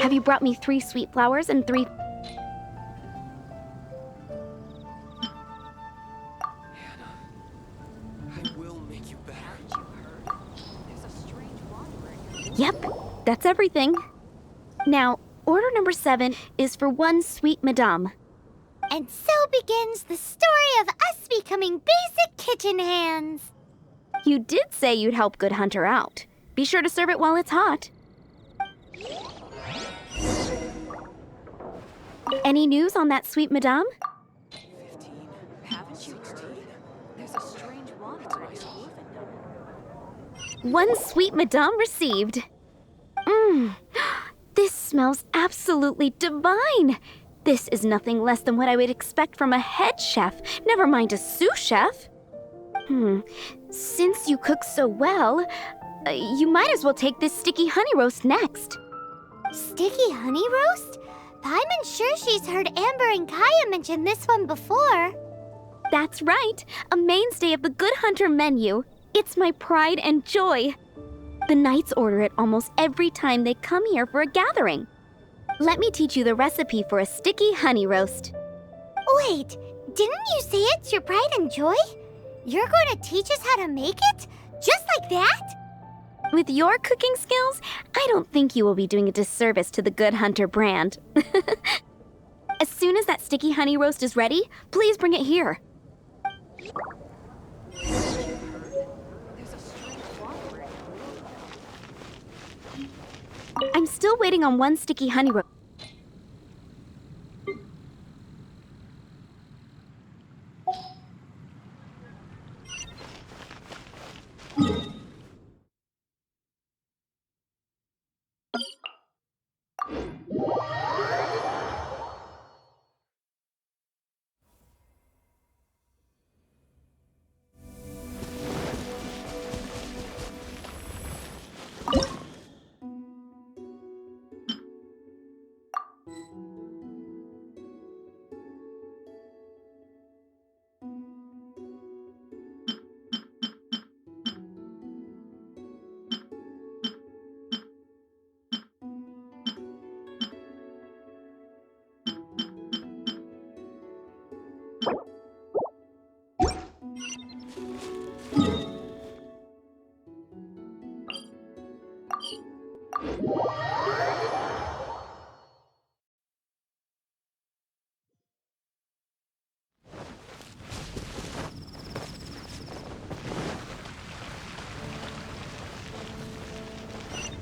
Have you brought me 3 sweet flowers and 3... Yep, that's everything. Now, order number 7 is for 1 sweet madame. And so begins the story of us becoming basic kitchen hands. You did say you'd help Good Hunter out. Be sure to serve it while it's hot. Any news on that sweet madame? 15. Haven't you heard? There's a strange wanderer in Wolfen. 1 sweet madame received. This smells absolutely divine. This is nothing less than what I would expect from a head chef, never mind a sous chef. Since you cook so well, you might as well take this sticky honey roast next. Sticky honey roast? Paimon's sure she's heard Amber and Kaya mention this one before. That's right, a mainstay of the Good Hunter menu. It's my pride and joy. The knights order it almost every time they come here for a gathering. Let me teach you the recipe for a sticky honey roast. Wait, didn't you say it's your pride and joy? You're going to teach us how to make it? Just like that? With your cooking skills, I don't think you will be doing a disservice to the Good Hunter brand. As soon as that sticky honey roast is ready, please bring it here. I'm still waiting on 1 sticky honey roast.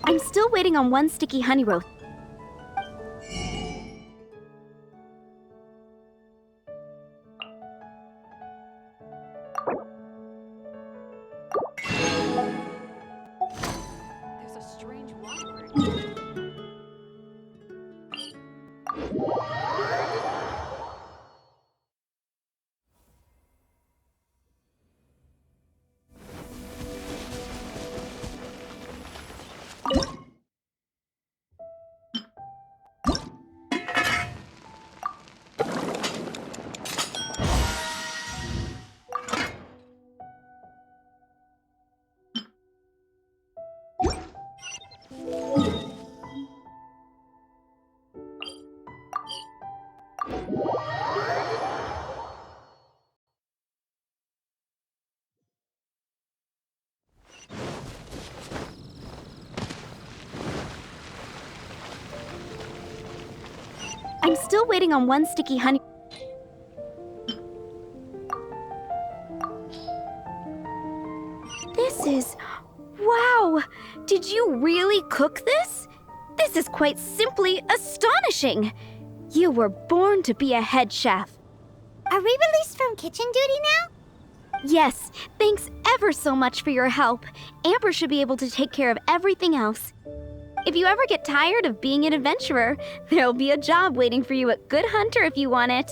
I'm still waiting on 1 sticky honey roast. There's a strange wanderer. I'm still waiting on 1 sticky honey. This is... Wow! Did you really cook this? This is quite simply astonishing! You were born to be a head chef. Are we released from kitchen duty now? Yes, thanks ever so much for your help. Amber should be able to take care of everything else. If you ever get tired of being an adventurer, there'll be a job waiting for you at Good Hunter if you want it.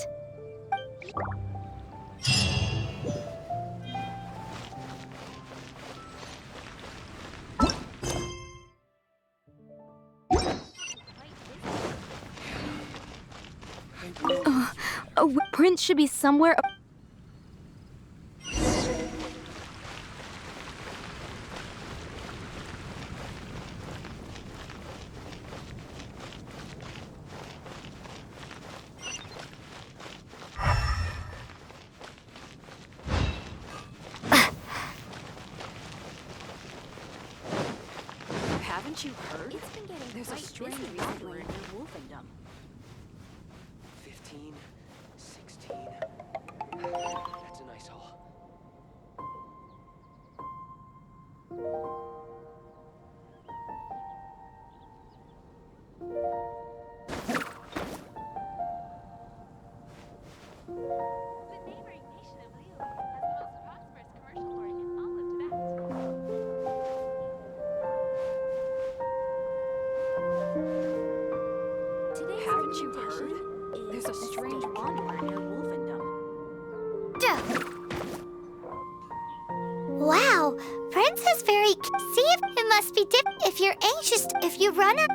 A prince should be somewhere. Haven't you heard? It's been getting There's a quite strange busy wanderer recently. in your wolfendom. 15, 16. That's a nice haul. The neighboring nation of Liu has the most prosperous commercial port in all of Tibet. Today's Haven't you recommendation heard? is There's a strange steak. wanderer in your wolfendom. Duh. Wow, Prince is very. See if it must be different if you're anxious. If you run a.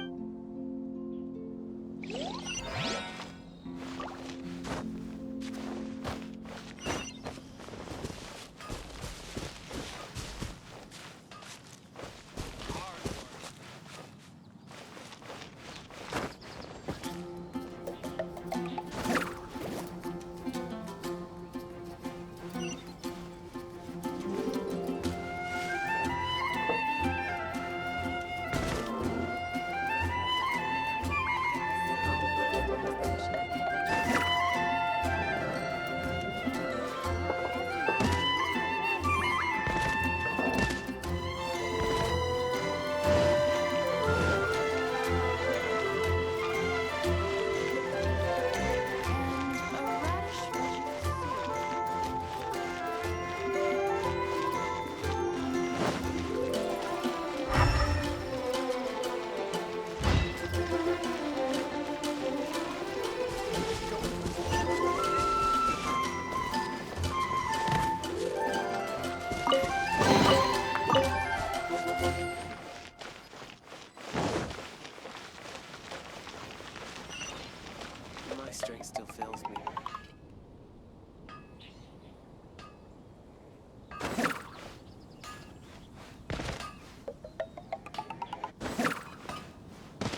My strength still fails me.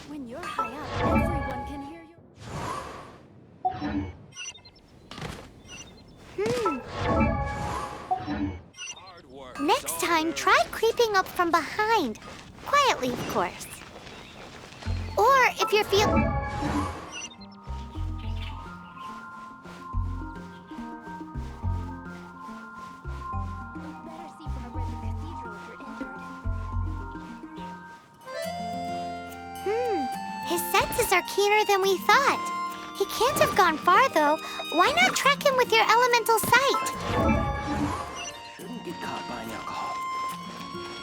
When you're high up, everyone can hear your... Hard work. Next time, try creeping up from behind. Quietly, of course. Or if you're feel. Better see from above the cathedral if you're injured. His senses are keener than we thought. He can't have gone far, though. Why not track him with your elemental sight? Shouldn't get caught buying alcohol.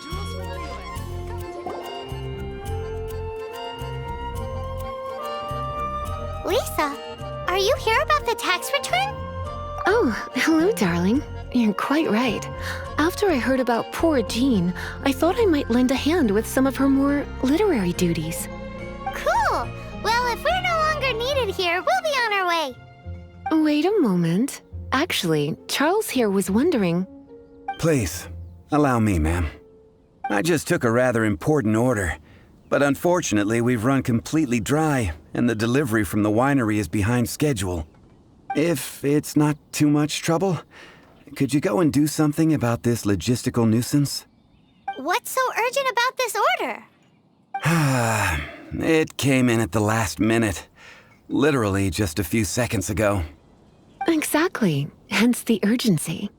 Jules from Leeway. Lisa, are you here about the tax return? Oh, hello, darling. You're quite right. After I heard about poor Jean, I thought I might lend a hand with some of her more literary duties. Cool. Well, if we're no longer needed here, we'll be on our way. Wait a moment. Actually, Charles here was wondering... Please, allow me, ma'am. I just took a rather important order, but unfortunately we've run completely dry, and the delivery from the winery is behind schedule. If it's not too much trouble, could you go and do something about this logistical nuisance? What's so urgent about this order? It came in at the last minute. Literally just a few seconds ago. Exactly, hence the urgency.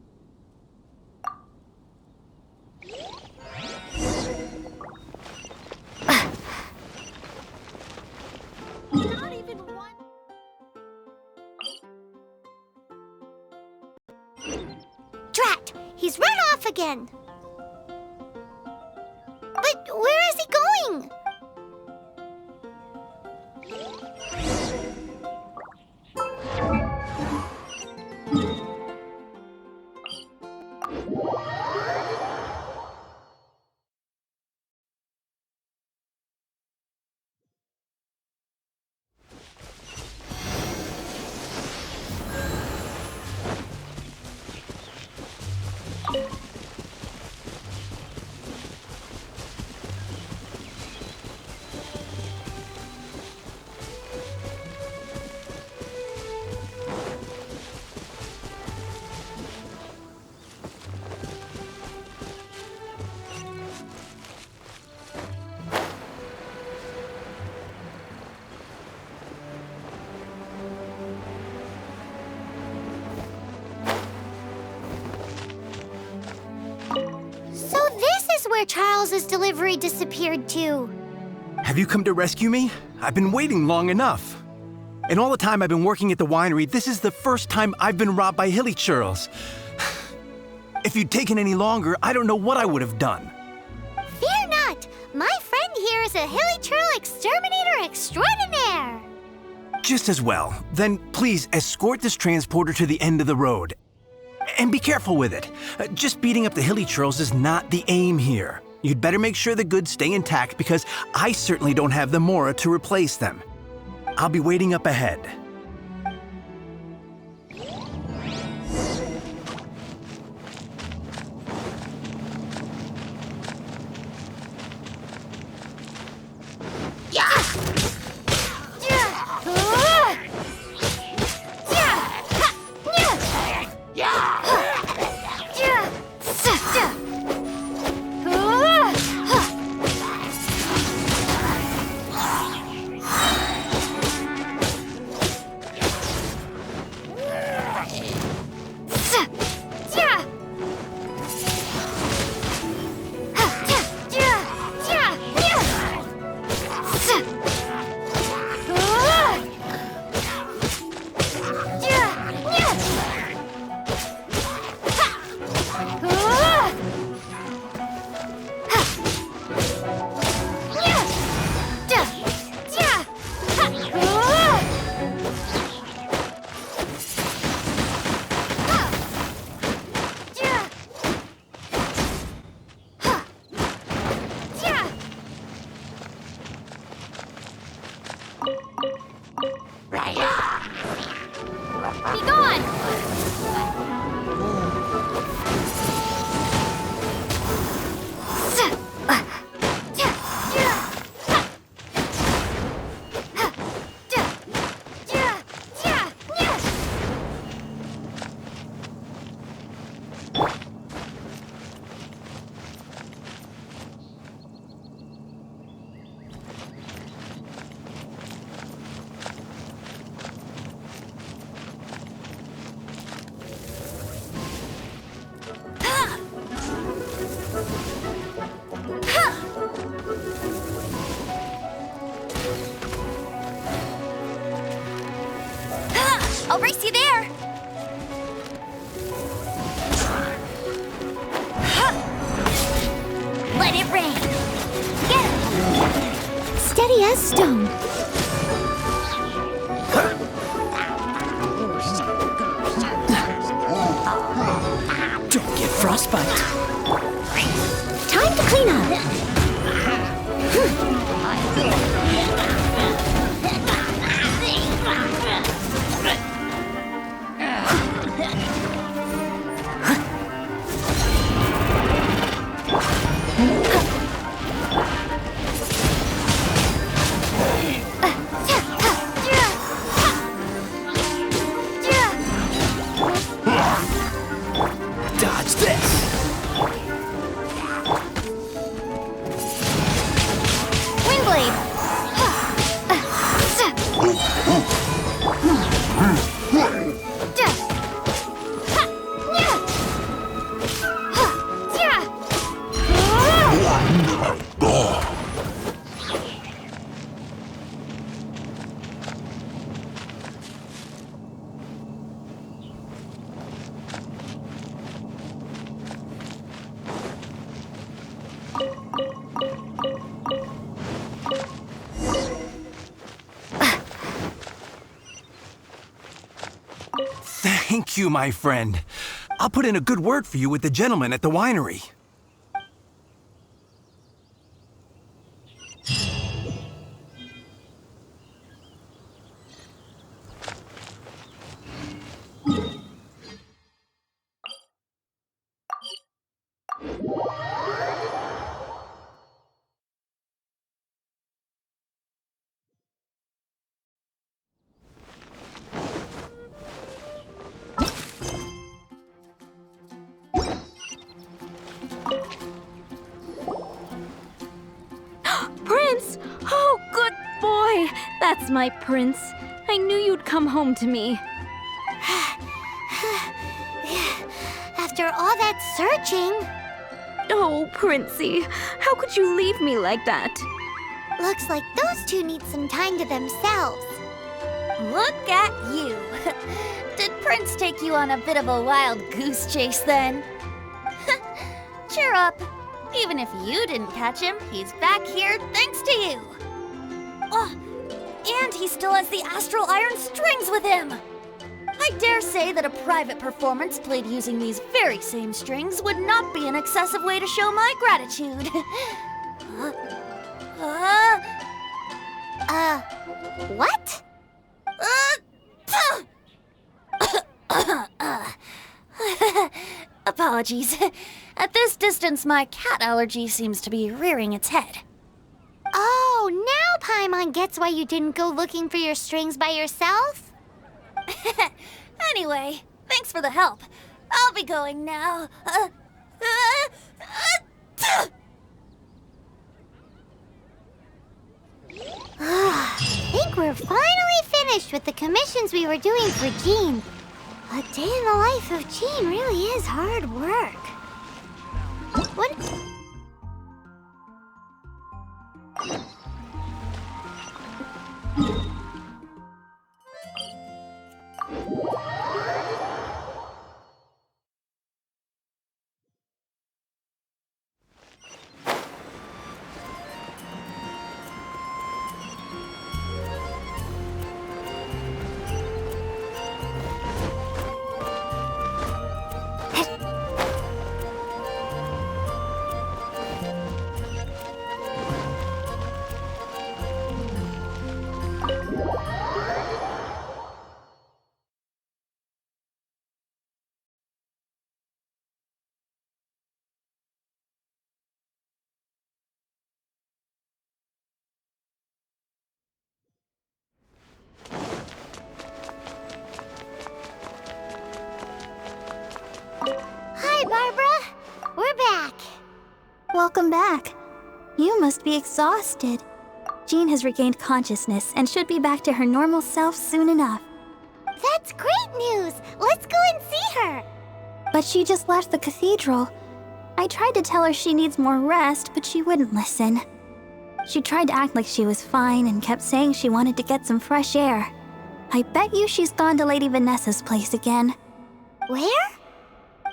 Not even one. Drat! He's run off again. But where is he going? where Charles's delivery disappeared to. Have you come to rescue me? I've been waiting long enough. In all the time I've been working at the winery, this is the first time I've been robbed by hilly churls. If you'd taken any longer, I don't know what I would have done. Fear not! My friend here is a hilly churl exterminator extraordinaire! Just as well. Then please escort this transporter to the end of the road. And be careful with it. Just beating up the hilly churls is not the aim here. You'd better make sure the goods stay intact because I certainly don't have the mora to replace them. I'll be waiting up ahead. Be gone! I'll race you there! Let it rain! Get him! Steady as stone. Don't get frostbite. Time to clean up. Dodge this. Windblade. Thank you, my friend. I'll put in a good word for you with the gentleman at the winery. Prince! Oh, good boy! That's my prince. I knew you'd come home to me. After all that searching, Oh, Princey, how could you leave me like that? Looks like those two need some time to themselves. Look at you. Did Prince take you on a bit of a wild goose chase then? Cheer up. Even if you didn't catch him, he's back here thanks to you. Oh, and he still has the astral iron strings with him. I dare say that a private performance played using these very same strings would not be an excessive way to show my gratitude. What? Apologies. At this distance, my cat allergy seems to be rearing its head. Oh, now Paimon gets why you didn't go looking for your strings by yourself? Anyway, thanks for the help. I'll be going now. Think we're finally finished with the commissions we were doing for Jean. A day in the life of Jean really is hard work. What? Hi, Barbara. We're back. Welcome back. You must be exhausted. Jean has regained consciousness and should be back to her normal self soon enough. That's great news. Let's go and see her. But she just left the cathedral. I tried to tell her she needs more rest, but she wouldn't listen. She tried to act like she was fine and kept saying she wanted to get some fresh air. I bet you she's gone to Lady Vanessa's place again. Where?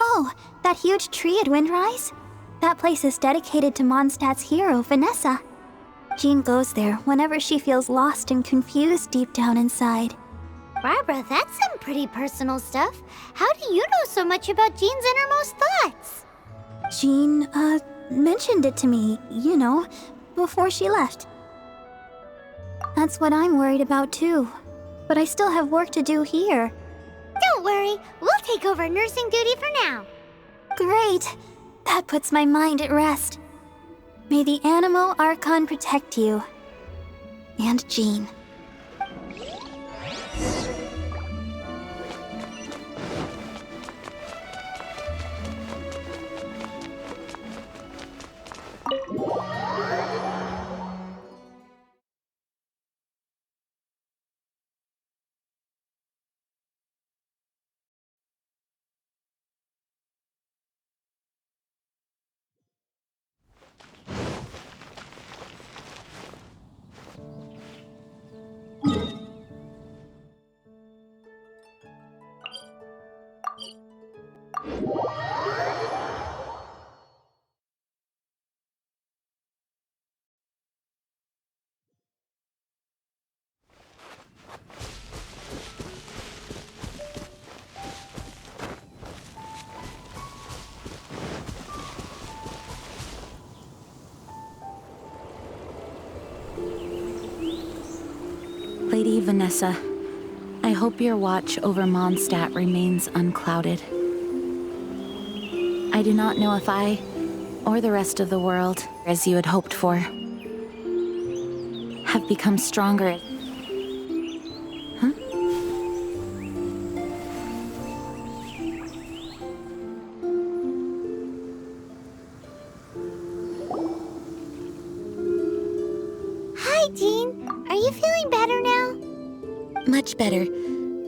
Oh, that huge tree at Windrise? That place is dedicated to Mondstadt's hero, Vanessa. Jean goes there whenever she feels lost and confused deep down inside. Barbara, that's some pretty personal stuff. How do you know so much about Jean's innermost thoughts? Jean, mentioned it to me, before she left. That's what I'm worried about too. But I still have work to do here. Don't worry, we'll take over nursing duty for now. Great! That puts my mind at rest. May the Animo Archon protect you. And Jean. Lady Vanessa, I hope your watch over Mondstadt remains unclouded. I do not know if I, or the rest of the world, as you had hoped for, have become stronger. Huh? Hi, Jean. Are you feeling better now? Much better.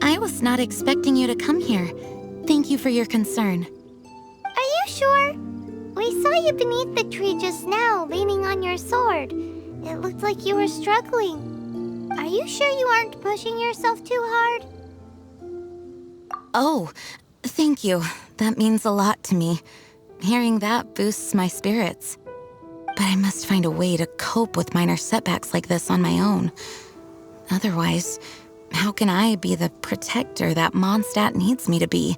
I was not expecting you to come here. Thank you for your concern. Are you sure? We saw you beneath the tree just now, leaning on your sword. It looked like you were struggling. Are you sure you aren't pushing yourself too hard? Oh, thank you. That means a lot to me. Hearing that boosts my spirits. But I must find a way to cope with minor setbacks like this on my own. Otherwise, how can I be the protector that Mondstadt needs me to be?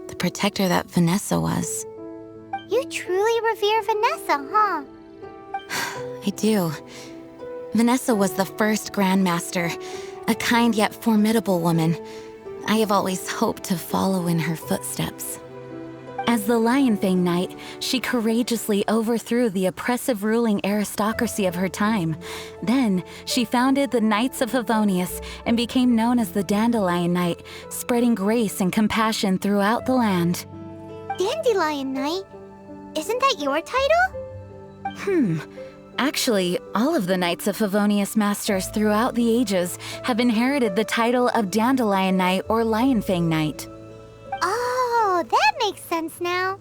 The protector that Vanessa was. You truly revere Vanessa, huh? I do. Vanessa was the first Grandmaster, a kind yet formidable woman. I have always hoped to follow in her footsteps. As the Lionfang Knight, she courageously overthrew the oppressive ruling aristocracy of her time. Then, she founded the Knights of Favonius and became known as the Dandelion Knight, spreading grace and compassion throughout the land. Dandelion Knight? Isn't that your title? Actually, all of the Knights of Favonius Masters throughout the ages have inherited the title of Dandelion Knight or Lionfang Knight. Oh, that makes sense now.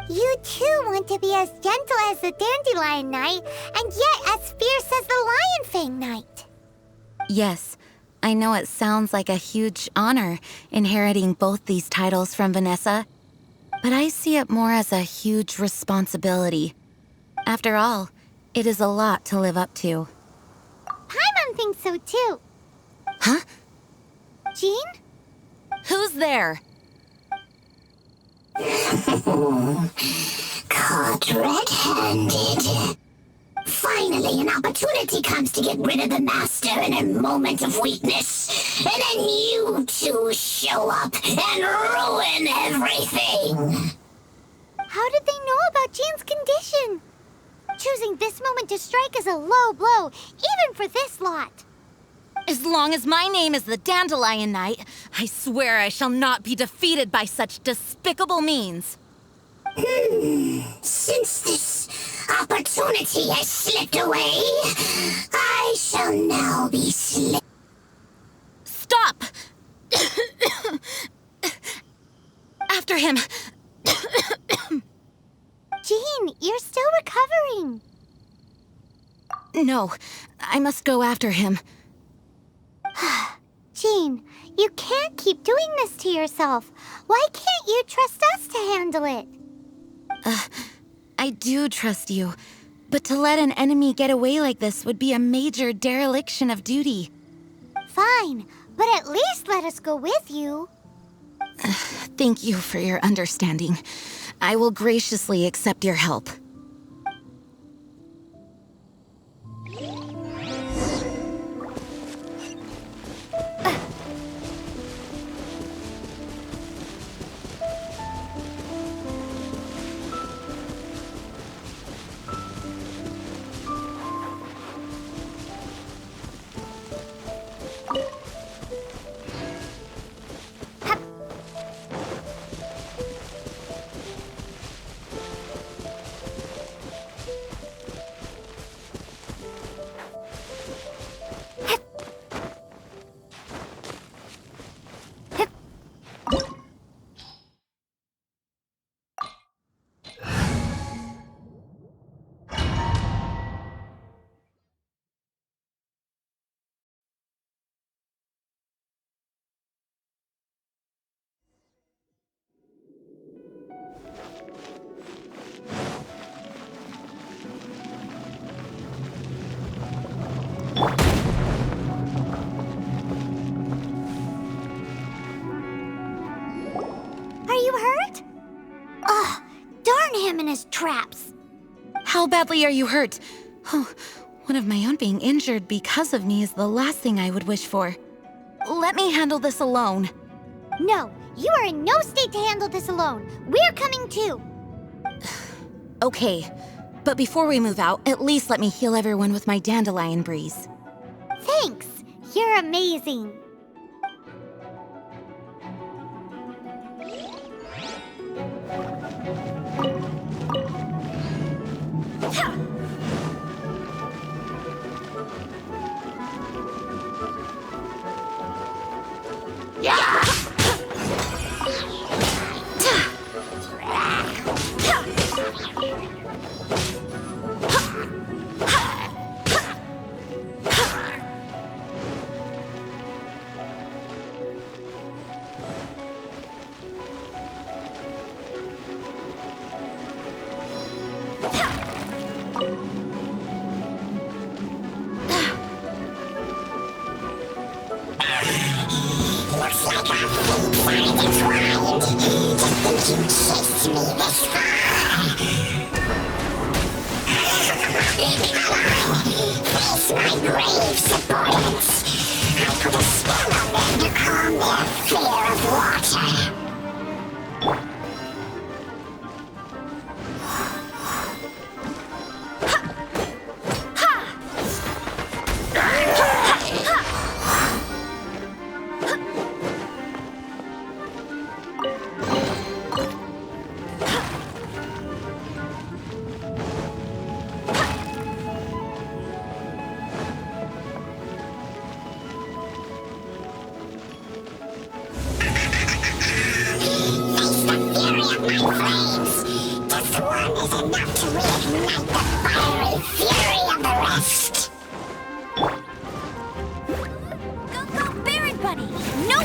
You too want to be as gentle as the Dandelion Knight, and yet as fierce as the Lionfang Knight. Yes, I know it sounds like a huge honor inheriting both these titles from Vanessa, but I see it more as a huge responsibility. After all, it is a lot to live up to. Paimon thinks so too. Huh? Jean? Who's there? Caught red-handed. Finally, an opportunity comes to get rid of the Master in a moment of weakness. And then you two show up and ruin everything. How did they know about Jean's condition? Choosing this moment to strike is a low blow, even for this lot. As long as my name is the Dandelion Knight, I swear I shall not be defeated by such despicable means. Since this opportunity has slipped away, I shall now be Stop! After him! Jean, you're still recovering. No, I must go after him. Jean, you can't keep doing this to yourself. Why can't you trust us to handle it? I do trust you, but to let an enemy get away like this would be a major dereliction of duty. Fine, but at least let us go with you. Thank you for your understanding. I will graciously accept your help. Are you hurt? Ugh, darn him and his traps. How badly are you hurt? Oh, one of my own being injured because of me is the last thing I would wish for. Let me handle this alone. No, you are in no state to handle this alone. We're coming too. Okay, but before we move out, at least let me heal everyone with my dandelion breeze. Thanks. You're amazing. Looks like our fates are intertwined. To think you chased me this far. Face my grave subordinates. I put a spell on them to calm their fear of water.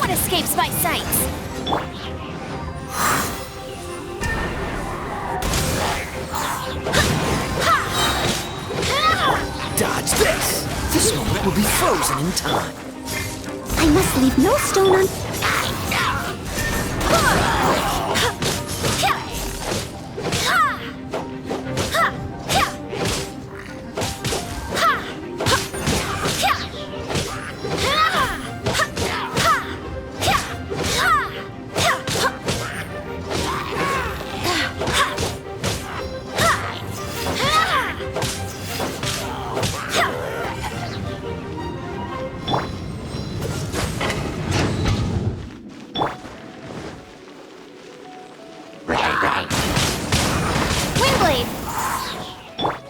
Escapes my sights. Dodge this! This moment will be frozen in time. I must leave no stone un...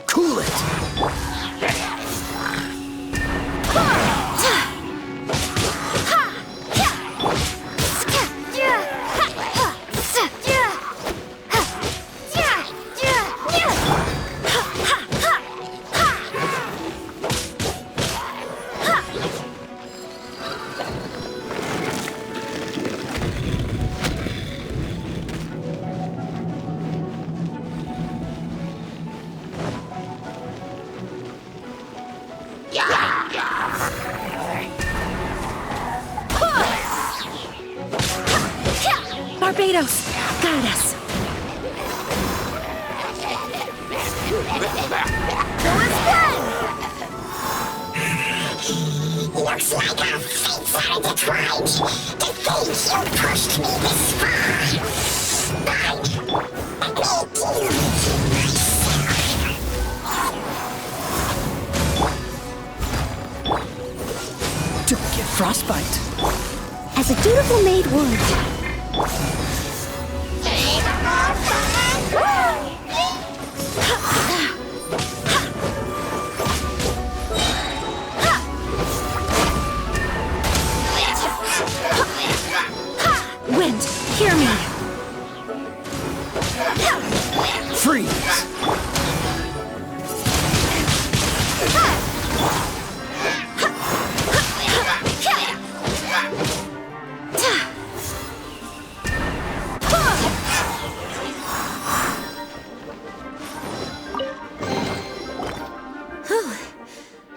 Cool it! Barbados, guide us. Looks like our fates are intertwined. To think you pushed me this far. But me too. Don't get frostbite. As a dutiful maid would. Wind, hear me. Freeze!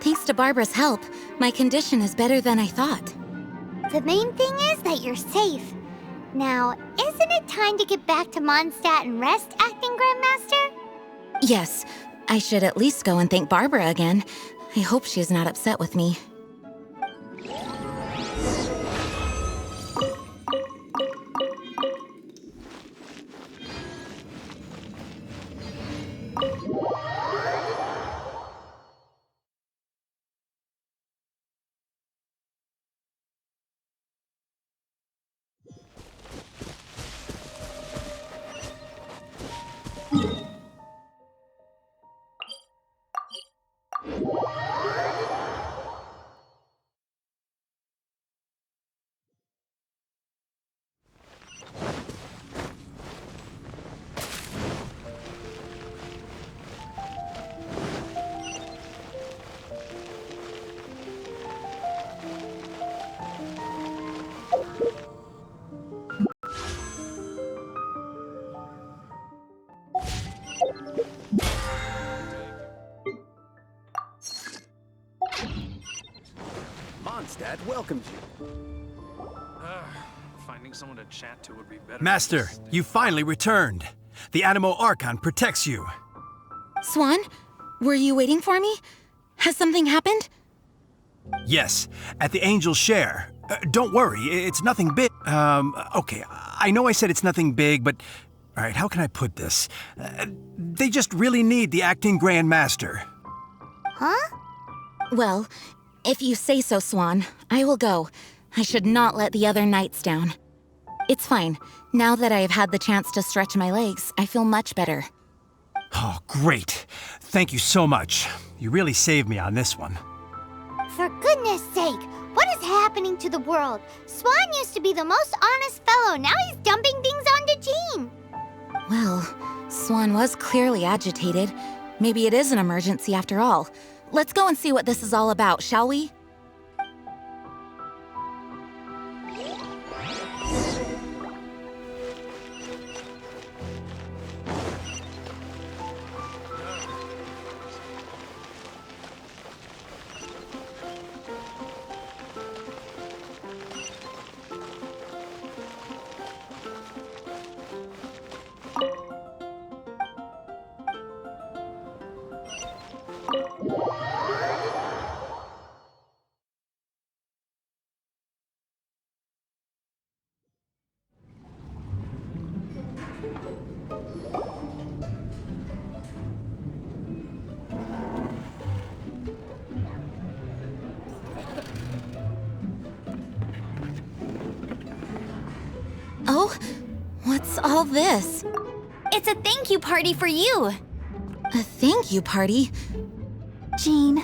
Thanks to Barbara's help, my condition is better than I thought. The main thing is that you're safe. Now, isn't it time to get back to Mondstadt and rest, Acting Grandmaster? Yes, I should at least go and thank Barbara again. I hope she's not upset with me. Mondstadt welcomes you. Finding someone to chat to would be better. Master, you finally returned. The Animo Archon protects you. Swan, were you waiting for me? Has something happened? Yes, at the Angel's Share. Don't worry, it's nothing big. Okay, I know I said it's nothing big, but... Alright, how can I put this? They just really need the acting Grand Master. Huh? Well, if you say so, Swan, I will go. I should not let the other knights down. It's fine. Now that I have had the chance to stretch my legs, I feel much better. Oh, great. Thank you so much. You really saved me on this one. For goodness sake, what is happening to the world? Swan used to be the most honest fellow. Now he's dumping things onto Jean. Well, Swan was clearly agitated. Maybe it is an emergency after all. Let's go and see what this is all about, shall we? Oh, what's all this? It's a thank you party for you. A thank you party? Jean,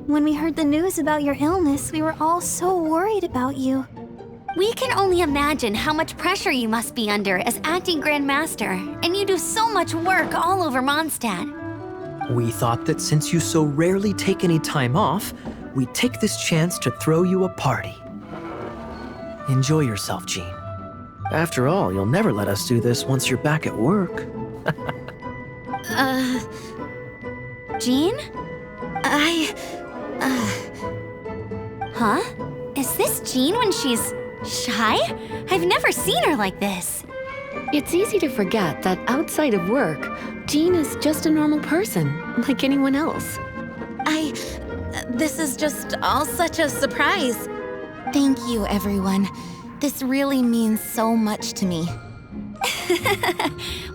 when we heard the news about your illness, we were all so worried about you. We can only imagine how much pressure you must be under as acting Grand Master, and you do so much work all over Mondstadt. We thought that since you so rarely take any time off, we'd take this chance to throw you a party. Enjoy yourself, Jean. After all, you'll never let us do this once you're back at work. Jean? Huh? Is this Jean when she's shy? I've never seen her like this. It's easy to forget that outside of work, Jean is just a normal person, like anyone else. This is just all such a surprise. Thank you, everyone. This really means so much to me.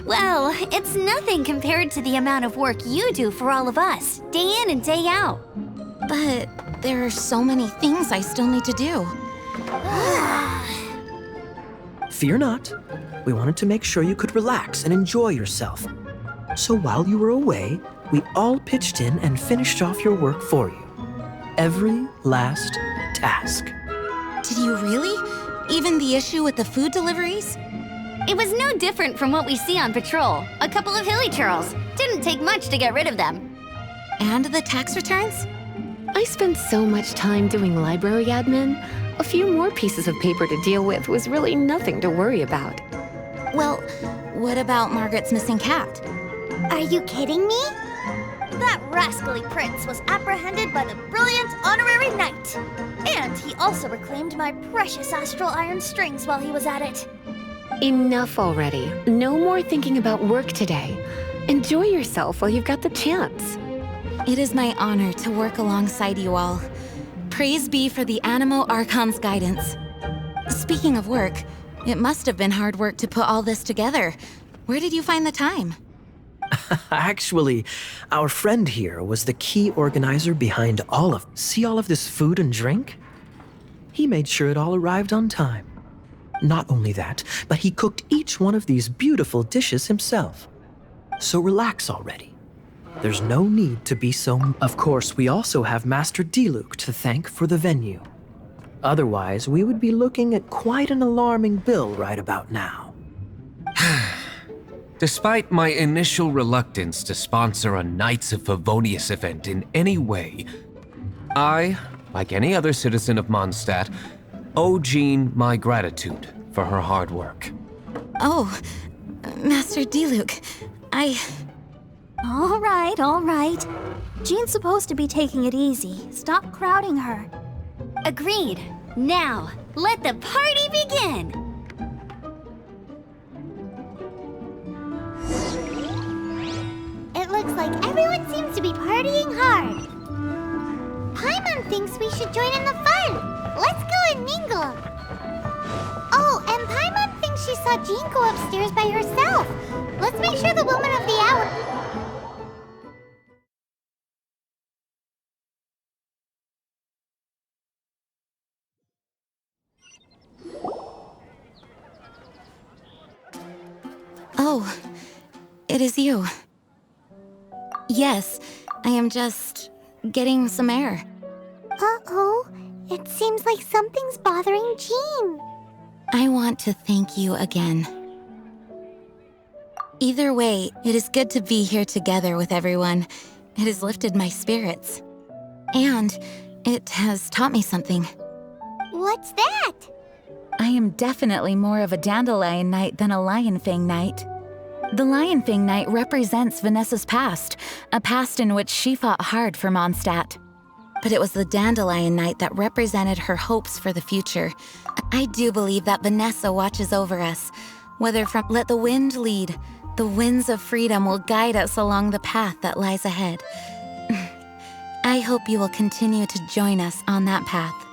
Well, it's nothing compared to the amount of work you do for all of us, day in and day out. But there are so many things I still need to do. Fear not. We wanted to make sure you could relax and enjoy yourself. So while you were away, we all pitched in and finished off your work for you. Every last task. Did you really? Even the issue with the food deliveries? It was no different from what we see on patrol. A couple of hilly churls. Didn't take much to get rid of them. And the tax returns? I spent so much time doing library admin. A few more pieces of paper to deal with was really nothing to worry about. Well, what about Margaret's missing cat? Are you kidding me? That rascally prince was apprehended by the brilliant honorary knight. And he also reclaimed my precious astral iron strings while he was at it. Enough already. No more thinking about work today. Enjoy yourself while you've got the chance. It is my honor to work alongside you all. Praise be for the Animo Archon's guidance. Speaking of work, it must have been hard work to put all this together. Where did you find the time? Actually, our friend here was the key organizer behind See all of this food and drink? He made sure it all arrived on time. Not only that, but he cooked each one of these beautiful dishes himself. So relax already. There's no need to be so... Of course, we also have Master Diluc to thank for the venue. Otherwise, we would be looking at quite an alarming bill right about now. Despite my initial reluctance to sponsor a Knights of Favonius event in any way, I, like any other citizen of Mondstadt, owe Jean my gratitude for her hard work. Oh, Master Diluc, All right. Jean's supposed to be taking it easy. Stop crowding her. Agreed. Now, let the party begin! It looks like everyone seems to be partying hard. Paimon thinks we should join in the fun. Let's go and mingle. Oh, and Paimon thinks she saw Jean go upstairs by herself. Let's make sure the woman of the hour... Oh, it is you. Yes, I am just getting some air. Uh-oh. It seems like something's bothering Jean. I want to thank you again. Either way, it is good to be here together with everyone. It has lifted my spirits. And it has taught me something. What's that? I am definitely more of a Dandelion Knight than a Lionfang Knight. The Lionfang Knight represents Vanessa's past, a past in which she fought hard for Mondstadt. But it was the Dandelion Knight that represented her hopes for the future. I do believe that Vanessa watches over us. Whether from Let the Wind lead, the winds of freedom will guide us along the path that lies ahead. I hope you will continue to join us on that path.